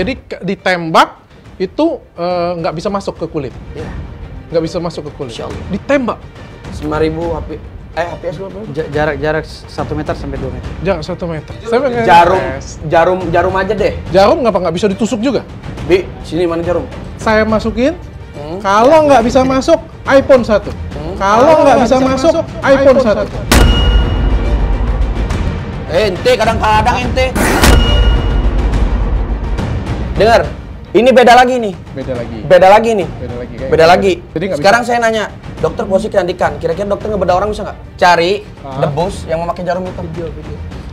Jadi ditembak itu nggak bisa masuk ke kulit. Iya. Nggak bisa masuk ke kulit. Insya Allah. Ditembak. 5.000 HPS berapa? Jarak 1 meter sampai 2 meter. Jarak 1 meter. Saya pengen Jarum aja deh. Jarum nggak bisa ditusuk juga? Bi, sini mana jarum? Saya masukin. Kalau nggak bisa masuk, iPhone 1. Kalau nggak bisa masuk, iPhone 1. Ente kadang-kadang ente. Dengar, ini beda lagi nih. Beda lagi. Beda lagi nih. Beda lagi. Beda lagi. Jadi nggak Sekarang bisa. saya nanya, dokter posisi kecantikan, kira-kira dokter ngebedah orang bisa nggak? Cari debus yang memakai jarum hitam.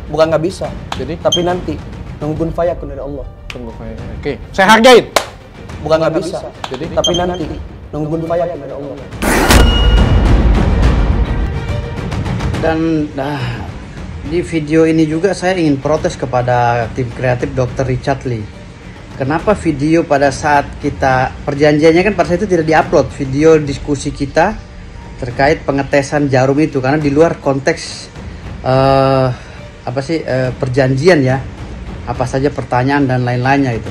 Bukan nggak bisa. Jadi Tapi nanti nungguin fayakun dari Allah. tunggu saya. Oke, saya hargain. Bukan nggak bisa. Jadi Tapi nanti nungguin fayakun dari Allah. Dan di video ini juga saya ingin protes kepada tim kreatif Dr. Richard Lee. Kenapa video pada saat kita perjanjiannya kan pada saat itu tidak diupload video diskusi kita terkait pengetesan jarum itu, karena di luar konteks perjanjian ya, apa saja pertanyaan dan lain-lainnya itu.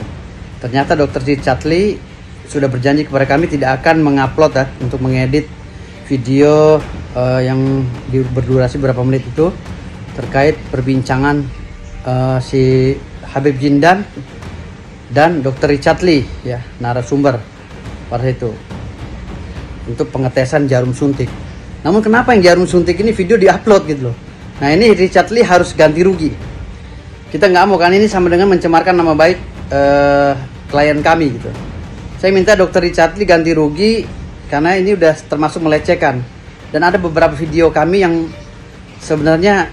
Ternyata Dr. Richard Lee sudah berjanji kepada kami tidak akan mengupload ya, untuk mengedit video yang berdurasi berapa menit itu terkait perbincangan si Habib Jindan dan Dr. Richard Lee ya, narasumber pada itu untuk pengetesan jarum suntik. Namun kenapa yang jarum suntik ini video diupload gitu loh. Nah ini Richard Lee harus ganti rugi. Kita nggak mau kan, ini sama dengan mencemarkan nama baik klien kami gitu. Saya minta Dr. Richard Lee ganti rugi karena ini udah termasuk melecehkan. Dan ada beberapa video kami yang sebenarnya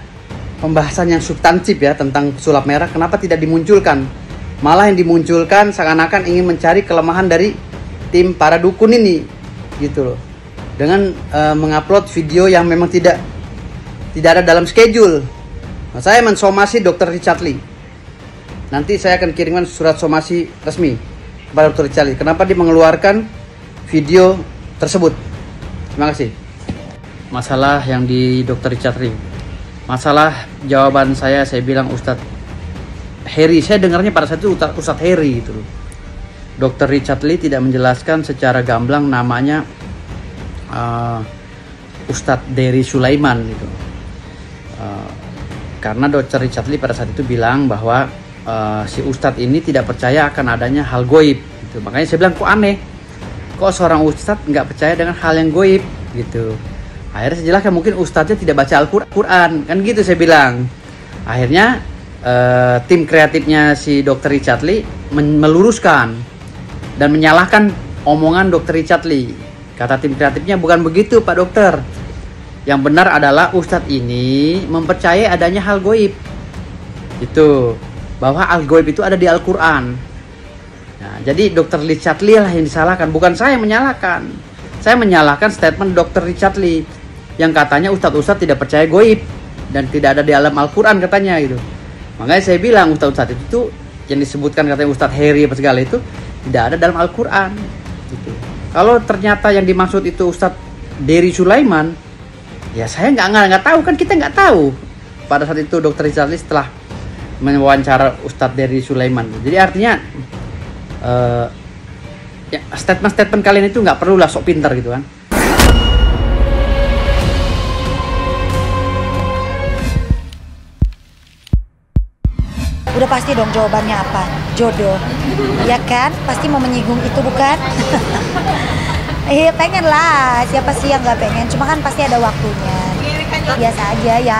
pembahasan yang substantif ya tentang sulap merah, kenapa tidak dimunculkan? Malah yang dimunculkan seakan-akan ingin mencari kelemahan dari tim para dukun ini gitu loh. Dengan mengupload video yang memang tidak ada dalam schedule. Nah, saya mensomasi Dr. Richard Lee. Nanti saya akan kirimkan surat somasi resmi kepada Dr. Richard Lee. Kenapa dia mengeluarkan video tersebut? Terima kasih. Masalah yang di Dr. Richard Lee. Masalah jawaban saya bilang Ustadz Heri. Saya dengarnya pada saat itu Ustadz Heri gitu loh. Dr. Richard Lee tidak menjelaskan secara gamblang namanya Ustadz Dery Sulaiman gitu. Karena Dr. Richard Lee pada saat itu bilang bahwa si Ustadz ini tidak percaya akan adanya hal goib gitu. Makanya saya bilang kok aneh, kok seorang Ustadz nggak percaya dengan hal yang goib gitu. Akhirnya saya jelaskan mungkin Ustadznya tidak baca Al-Quran kan gitu saya bilang. Akhirnya tim kreatifnya si Dr. Richard Lee meluruskan dan menyalahkan omongan Dr. Richard Lee. Kata tim kreatifnya bukan begitu Pak Dokter. Yang benar adalah Ustadz ini mempercayai adanya hal goib. Itu bahwa hal goib itu ada di Al-Quran. Nah, jadi Dr. Richard Lee lah yang disalahkan, bukan saya yang menyalahkan. Saya menyalahkan statement Dr. Richard Lee yang katanya ustadz-ustadz tidak percaya goib dan tidak ada di alam Al-Quran katanya gitu. Makanya saya bilang ustadz-ustadz itu yang disebutkan katanya Ustadz Heri apa segala itu tidak ada dalam Al-Quran gitu. Kalau ternyata yang dimaksud itu Ustadz Dery Sulaiman, ya saya nggak tahu kan, kita nggak tahu pada saat itu Dr. Richard Lee setelah mewawancara Ustadz Dery Sulaiman. Jadi artinya ya, statement-statement kalian itu nggak perlu lah sok pintar gitu kan. Udah pasti dong jawabannya apa? Jodoh. Ya kan? Pasti mau menyinggung itu bukan? Iya pengen lah. Siapa sih yang nggak pengen? Cuma kan pasti ada waktunya. Biasa aja ya.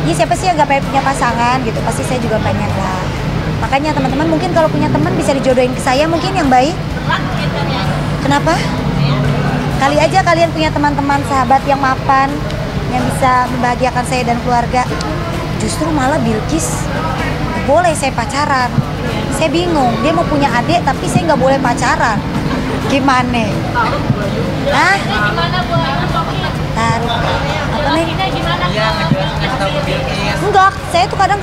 Iya siapa sih yang nggak pengen punya pasangan gitu? Pasti saya juga pengen lah. Makanya teman-teman mungkin kalau punya teman bisa dijodohin ke saya mungkin yang baik. Kenapa? Kali aja kalian punya teman-teman sahabat yang mapan, yang bisa membahagiakan saya dan keluarga. Justru malah Bilqis boleh saya pacaran. Saya bingung, dia mau punya adik tapi saya nggak boleh pacaran. Gimana? Hah? Taruh. Apa nih? Enggak, saya tuh kadang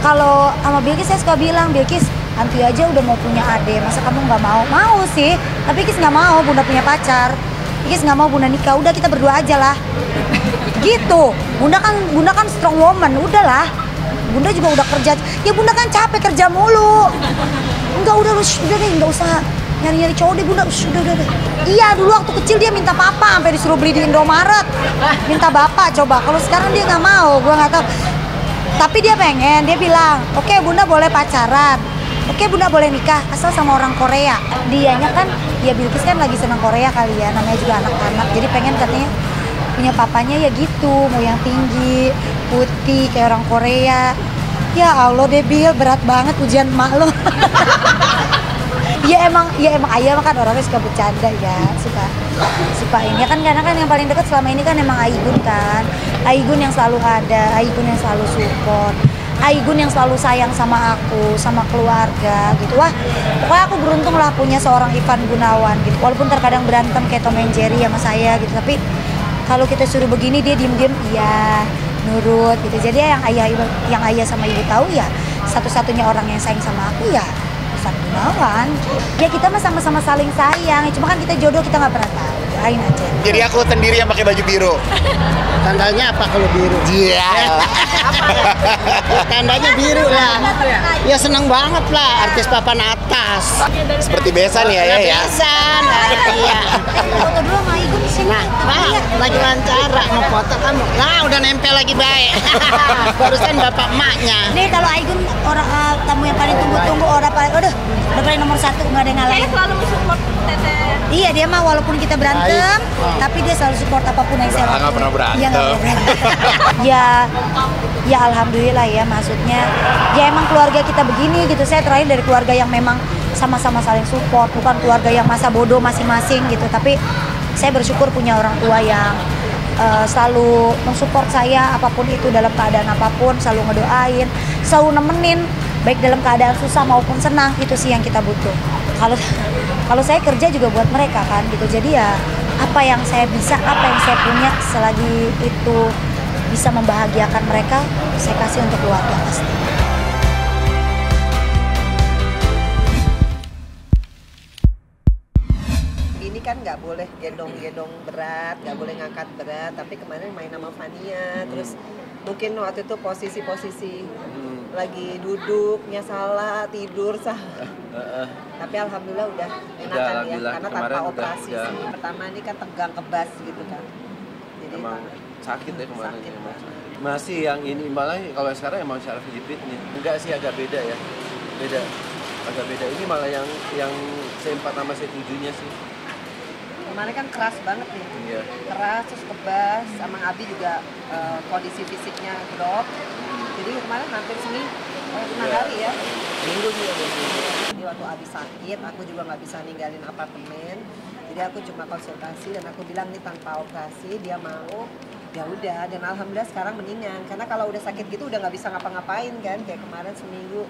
kalau sama Bilqis saya suka bilang, Bilqis, Anti aja udah mau punya adik, masa kamu nggak mau? Mau sih, tapi Bilqis nggak mau Bunda punya pacar. Bilqis nggak mau Bunda nikah, udah kita berdua aja lah. Gitu, Bunda kan strong woman, udahlah. Bunda juga udah kerja. Ya Bunda kan capek kerja mulu. Enggak, udah deh, nggak usah nyari-nyari cowok deh Bunda. Udah. Iya, dulu waktu kecil dia minta papa sampai disuruh beli di Indomaret. Minta bapak coba. Kalau sekarang dia nggak mau, gue nggak tahu. Tapi dia pengen, dia bilang, oke Bunda boleh pacaran, oke Bunda boleh nikah, asal sama orang Korea. Dianya kan, ya Bilkis kan lagi senang Korea kali ya, namanya juga anak-anak. Jadi pengen katanya punya papanya ya gitu, mau yang tinggi, putih kayak orang Korea. Ya Allah deh Bil, berat banget ujian emak lo. Ya emang ayah kan orangnya suka bercanda ya, suka ini kan, karena kan yang paling dekat selama ini kan emang Aigun kan. Aigun yang selalu ada, Aigun yang selalu support, Aigun yang selalu sayang sama aku, sama keluarga gitu. Wah, pokoknya aku beruntung lah punya seorang Ivan Gunawan gitu. Walaupun terkadang berantem kayak Tom and Jerry sama saya gitu, tapi kalau kita suruh begini dia diem-diem iya, nurut gitu. Jadi yang ayah sama ibu tahu ya, satu-satunya orang yang sayang sama aku ya Ivan Gunawan. Ya kita mah sama-sama saling sayang, cuma kan kita jodoh kita nggak pernah tahu. Doain aja. Jadi aku sendiri yang pakai baju biru. Tandanya apa kalau biru? Iya. Tandanya biru lah. Ya seneng banget lah artis papan atas. Seperti besan ya ya. Besan. Iya. Foto dulu sama Aigun di sini. Nah, lagi wawancara mau foto kamu. Nah, udah nempel lagi baik. Barusan bapak emaknya. Nih kalau Aigun orang tamu yang paling tunggu-tunggu, udah paling nomor 1, nggak ada yang ngalahin. Saya selalu mensupport Teteh. Iya, dia mah walaupun kita berantem, tapi dia selalu support apapun yang saya lakukan. Nggak pernah berantem. Iya, nggak pernah berantem. Ya alhamdulillah ya, maksudnya ya emang keluarga kita begini gitu. Saya terakhir dari keluarga yang memang sama-sama saling support, bukan keluarga yang masa bodoh masing-masing gitu. Tapi saya bersyukur punya orang tua yang selalu mensupport saya apapun itu, dalam keadaan apapun, selalu ngedoain, selalu nemenin, baik dalam keadaan susah maupun senang. Itu sih yang kita butuh. Kalau saya kerja juga buat mereka kan gitu. Jadi ya apa yang saya bisa, apa yang saya punya, selagi itu bisa membahagiakan mereka, saya kasih untuk keluarga pasti. Ini kan nggak boleh gendong-gendong berat, nggak boleh ngangkat berat. Tapi kemarin main sama Fania, terus mungkin waktu itu posisi lagi duduknya salah, tidur salah. Tapi alhamdulillah udah enakan ya, karena tanpa operasi sih. Pertama ini kan tegang kebas gitu kan. Jadi emang sakit ya kemarin. sakit. Masih yang ini malah kalau sekarang emang secara fit nih. Enggak sih, agak beda ya. Agak beda. Ini malah yang C4 sama C7-nya sih. Kemarin kan keras banget nih. Iya. Keras, terus kebas, sama Abi juga kondisi fisiknya drop. Jadi kemarin hampir seminggu, 5 hari ya. Minggu sih ada. Jadi waktu Abi sakit, aku juga nggak bisa ninggalin apartemen. Jadi aku cuma konsultasi dan aku bilang nih tanpa operasi, dia mau. Ya udah, dan alhamdulillah sekarang mendingan. Karena kalau udah sakit gitu udah nggak bisa ngapa-ngapain kan. Kayak kemarin seminggu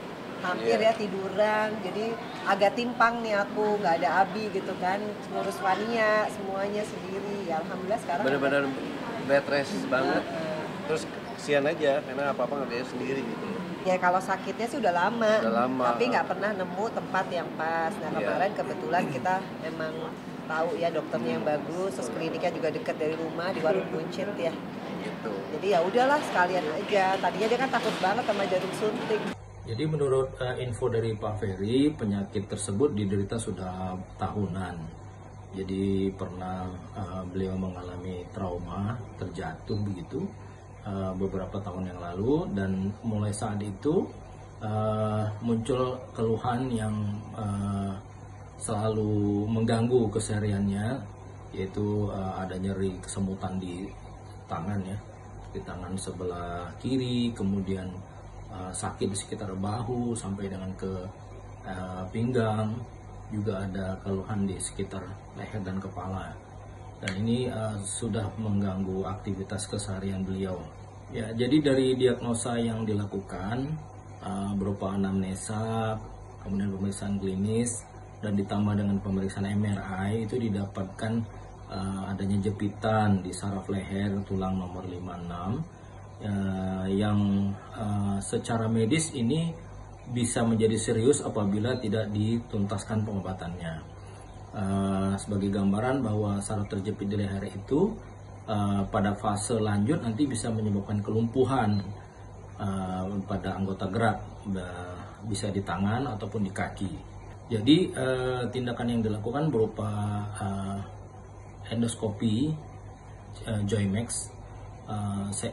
hampir ya tiduran. Jadi agak timpang nih aku, nggak ada Abi gitu kan. Ngurus Fania, semuanya sendiri. Ya alhamdulillah sekarang Bener-bener bed rest banget. Terus kesian aja karena apa-apa nggak kayak sendiri gitu. ya kalau sakitnya sih udah lama. Tapi nggak pernah nemu tempat yang pas. Nah kemarin kebetulan kita memang tahu ya dokternya yang bagus, terus kliniknya juga dekat dari rumah di Warung Buncit ya. Gitu. Jadi ya udahlah sekalian aja. Tadinya dia kan takut banget sama jarum suntik. Jadi menurut info dari Pak Ferry, penyakit tersebut diderita sudah tahunan. Jadi pernah beliau mengalami trauma, terjatuh begitu beberapa tahun yang lalu, dan mulai saat itu muncul keluhan yang selalu mengganggu kesehariannya, yaitu ada nyeri kesemutan di tangan ya, di tangan sebelah kiri, kemudian sakit di sekitar bahu sampai dengan ke pinggang, juga ada keluhan di sekitar leher dan kepala, dan ini sudah mengganggu aktivitas keseharian beliau. Ya, jadi dari diagnosa yang dilakukan berupa anamnesa, kemudian pemeriksaan klinis, dan ditambah dengan pemeriksaan MRI, itu didapatkan adanya jepitan di saraf leher tulang nomor 56 yang secara medis ini bisa menjadi serius apabila tidak dituntaskan pengobatannya. Sebagai gambaran bahwa saraf terjepit di leher itu pada fase lanjut nanti bisa menyebabkan kelumpuhan pada anggota gerak, bisa di tangan ataupun di kaki. Jadi tindakan yang dilakukan berupa endoskopi, Joymax,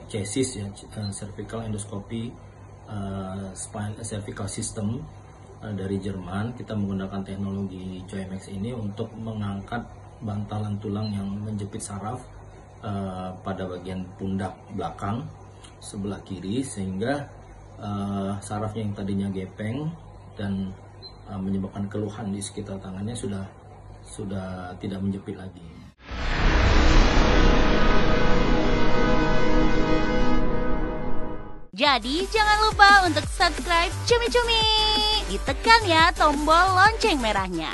chassis ya, cervical endoscopy, cervical system dari Jerman. Kita menggunakan teknologi Joymax ini untuk mengangkat bantalan tulang yang menjepit saraf pada bagian pundak belakang sebelah kiri, sehingga sarafnya yang tadinya gepeng dan menyebabkan keluhan di sekitar tangannya sudah tidak menjepit lagi. Jadi jangan lupa untuk subscribe Cumi Cumi. Ditekan ya tombol lonceng merahnya.